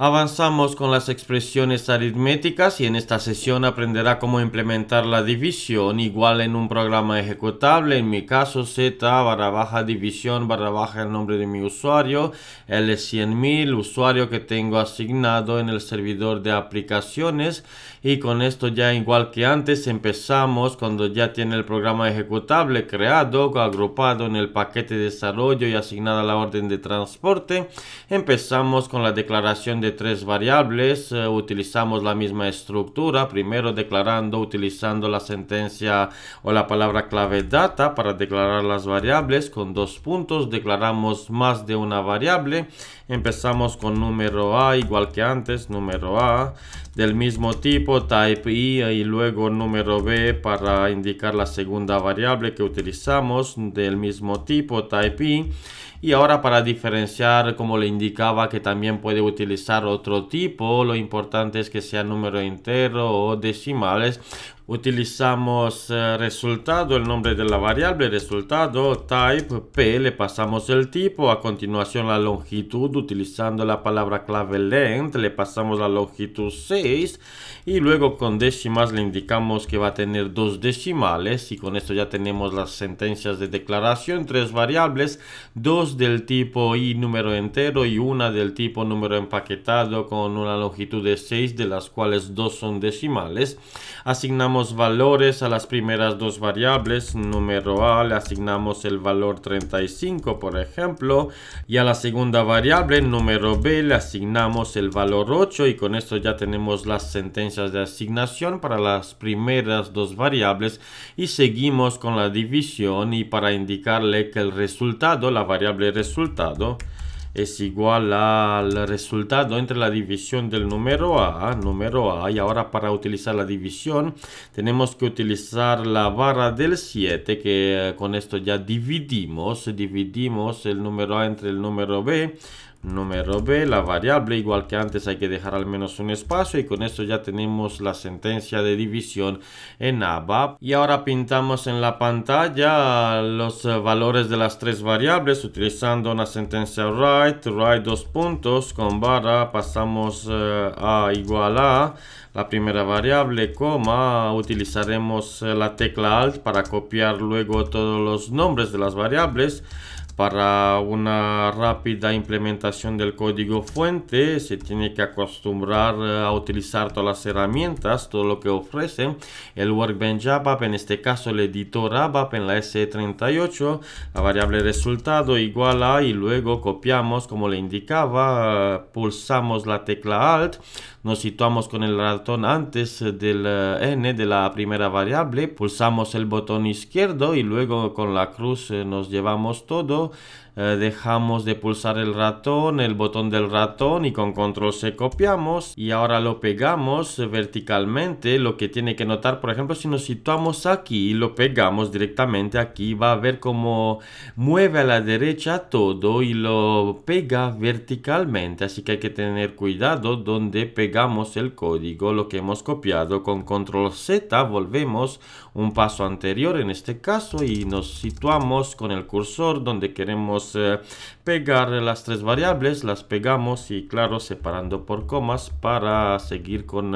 Avanzamos con las expresiones aritméticas y en esta sesión aprenderá cómo implementar la división igual en un programa ejecutable. En mi caso z división el nombre de mi usuario, L100.000, usuario que tengo asignado en el servidor de aplicaciones. Y con esto ya igual que antes empezamos cuando ya tiene el programa ejecutable creado, agrupado en el paquete de desarrollo y asignada la orden de transporte. Empezamos con la declaración de tres variables. Utilizamos la misma estructura, primero declarando utilizando la sentencia o la palabra clave data para declarar las variables. Con dos puntos declaramos más de una variable. Empezamos con número A igual que antes, número A del mismo tipo, type I, y luego número B para indicar la segunda variable que utilizamos del mismo tipo, type I. Y ahora para diferenciar, como le indicaba, que también puede utilizar otro tipo, lo importante es que sea número entero o decimales. Utilizamos resultado, el nombre de la variable, resultado, type, P, le pasamos el tipo, a continuación la longitud, utilizando la palabra clave length, le pasamos la longitud 6 y luego con décimas le indicamos que va a tener dos decimales y con esto ya tenemos las sentencias de declaración, tres variables, dos del tipo I número entero y una del tipo número empaquetado con una longitud de 6, de las cuales dos son decimales. Asignamos valores a las primeras dos variables. Número A le asignamos el valor 35, por ejemplo, y a la segunda variable, número B, le asignamos el valor 8 y con esto ya tenemos las sentencias de asignación para las primeras dos variables y seguimos con la división y para indicarle que el resultado, la variable resultado, es igual al resultado entre la división del número A, y ahora para utilizar la división tenemos que utilizar la barra del 7, que con esto ya dividimos el número A entre el número B. Número B, la variable, igual que antes hay que dejar al menos un espacio y con esto ya tenemos la sentencia de división en ABAP. Y ahora pintamos en la pantalla los valores de las tres variables utilizando una sentencia write dos puntos, con barra pasamos a igual a la primera variable, coma, utilizaremos la tecla Alt para copiar luego todos los nombres de las variables. Para una rápida implementación del código fuente se tiene que acostumbrar a utilizar todas las herramientas, todo lo que ofrece el Workbench ABAP, en este caso el editor ABAP en la SE38, la variable resultado igual a y luego copiamos como le indicaba, pulsamos la tecla Alt, nos situamos con el ratón antes del N de la primera variable, pulsamos el botón izquierdo y luego con la cruz nos llevamos todo. Dejamos de pulsar el ratón, el botón del ratón y con control C copiamos y ahora lo pegamos verticalmente. Lo que tiene que notar, por ejemplo, si nos situamos aquí y lo pegamos directamente aquí, va a ver cómo mueve a la derecha todo y lo pega verticalmente, así que hay que tener cuidado donde pegamos el código, lo que hemos copiado. Con control Z volvemos un paso anterior en este caso y nos situamos con el cursor donde queremos pegar las tres variables, las pegamos y claro, separando por comas para seguir con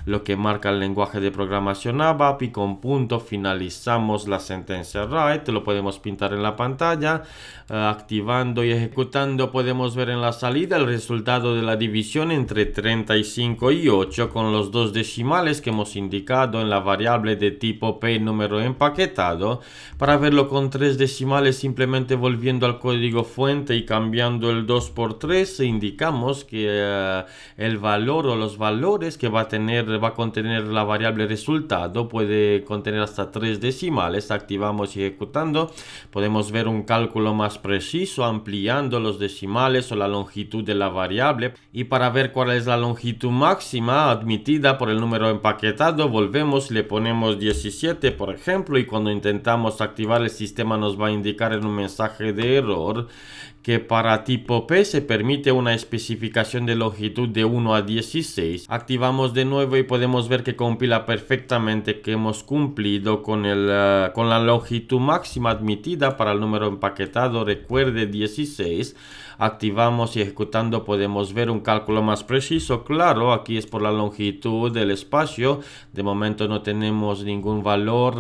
lo que marca el lenguaje de programación ABAP y con punto finalizamos la sentencia write. Lo podemos pintar en la pantalla, activando y ejecutando podemos ver en la salida el resultado de la división entre 35 y 8 con los dos decimales que hemos indicado en la variable de tipo P número empaquetado. Para verlo con tres decimales, simplemente volviendo al código fuente y cambiando el 2 por 3 indicamos que el valor o los valores que va a contener la variable resultado puede contener hasta 3 decimales. Activamos y ejecutando podemos ver un cálculo más preciso ampliando los decimales o la longitud de la variable, y para ver cuál es la longitud máxima admitida por el número empaquetado volvemos, le ponemos 17 por ejemplo, y cuando intentamos activar el sistema nos va a indicar en un mensaje de error que para tipo P se permite una especificación de longitud de 1 a 16. Activamos de nuevo y podemos ver que compila perfectamente que hemos cumplido con la longitud máxima admitida para el número empaquetado, recuerde 16. Activamos y ejecutando podemos ver un cálculo más preciso. Claro, aquí es por la longitud del espacio. De momento no tenemos ningún valor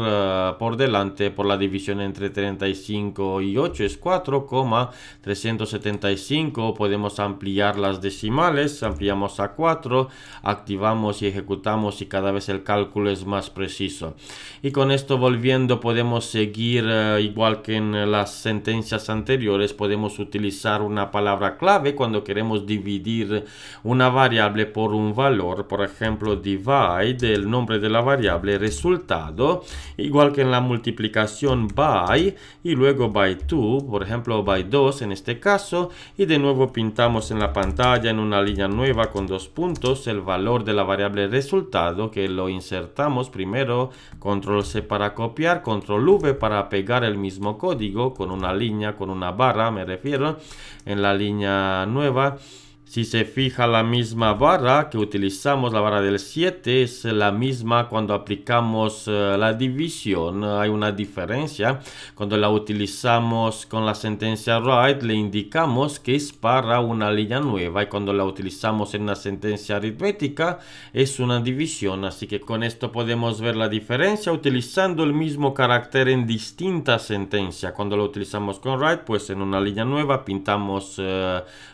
por delante. Por la división entre 35 y 8 es 4,375. Podemos ampliar las decimales. Ampliamos a 4. Activamos y ejecutamos y cada vez el cálculo es más preciso. Y con esto volviendo podemos seguir igual que en las sentencias anteriores. Podemos utilizar una palabra clave cuando queremos dividir una variable por un valor. Por ejemplo, divide, el nombre de la variable, resultado, igual que en la multiplicación by, y luego by 2, por ejemplo, by 2 en este caso, y de nuevo pintamos en la pantalla en una línea nueva con 2 puntos el valor de la variable resultado, que lo insertamos primero, control C para copiar, control V para pegar el mismo código con una línea, con una barra me refiero, en la línea nueva. Si se fija, la misma barra que utilizamos, la barra del 7, es la misma cuando aplicamos la división. Hay una diferencia. Cuando la utilizamos con la sentencia write, le indicamos que es para una línea nueva. Y cuando la utilizamos en una sentencia aritmética, es una división. Así que con esto podemos ver la diferencia utilizando el mismo carácter en distintas sentencias. Cuando lo utilizamos con write, pues en una línea nueva pintamos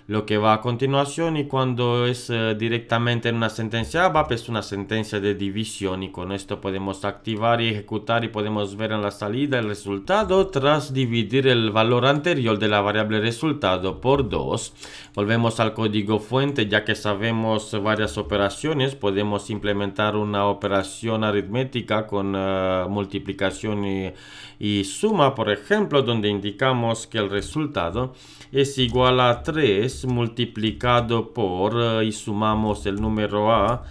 lo que va a continuación. Y cuando es directamente en una sentencia ABAP es una sentencia de división, y con esto podemos activar y ejecutar y podemos ver en la salida el resultado tras dividir el valor anterior de la variable resultado por 2. Volvemos al código fuente. Ya que sabemos varias operaciones, podemos implementar una operación aritmética con multiplicación y suma, por ejemplo, donde indicamos que el resultado es igual a 3 multiplicado por y sumamos el número A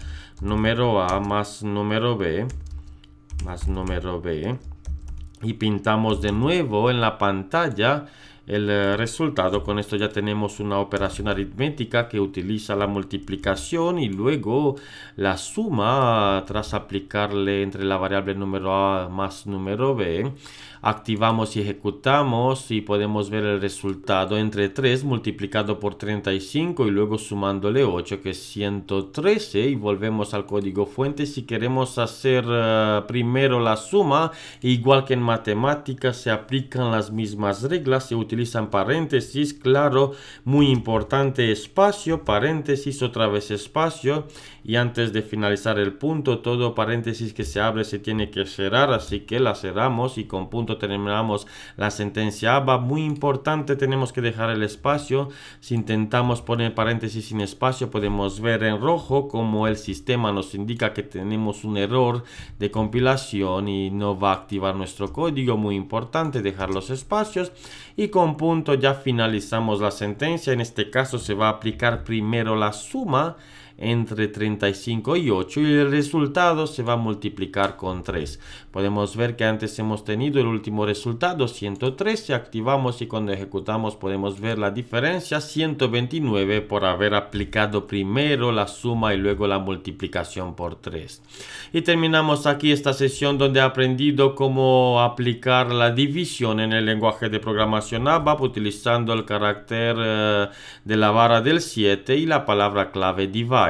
más número B y pintamos de nuevo en la pantalla el resultado. Con esto ya tenemos una operación aritmética que utiliza la multiplicación y luego la suma tras aplicarle entre la variable número A más número B. Activamos y ejecutamos y podemos ver el resultado entre 3 multiplicado por 35 y luego sumándole 8, que es 113, y volvemos al código fuente. Si queremos hacer primero la suma, igual que en matemáticas se aplican las mismas reglas, se utilizan paréntesis, claro, muy importante, espacio, paréntesis, otra vez espacio, y antes de finalizar el punto, todo paréntesis que se abre se tiene que cerrar, así que la cerramos y con punto terminamos la sentencia ABAP. Muy importante, tenemos que dejar el espacio. Si intentamos poner paréntesis sin espacio, podemos ver en rojo como el sistema nos indica que tenemos un error de compilación y no va a activar nuestro código. Muy importante dejar los espacios, y con punto ya finalizamos la sentencia. En este caso se va a aplicar primero la suma entre 35 y 8 y el resultado se va a multiplicar con 3. Podemos ver que antes hemos tenido el último resultado 113, activamos y cuando ejecutamos podemos ver la diferencia 129 por haber aplicado primero la suma y luego la multiplicación por 3. Y terminamos aquí esta sesión donde he aprendido cómo aplicar la división en el lenguaje de programación ABAP utilizando el carácter de la barra del 7 y la palabra clave divide.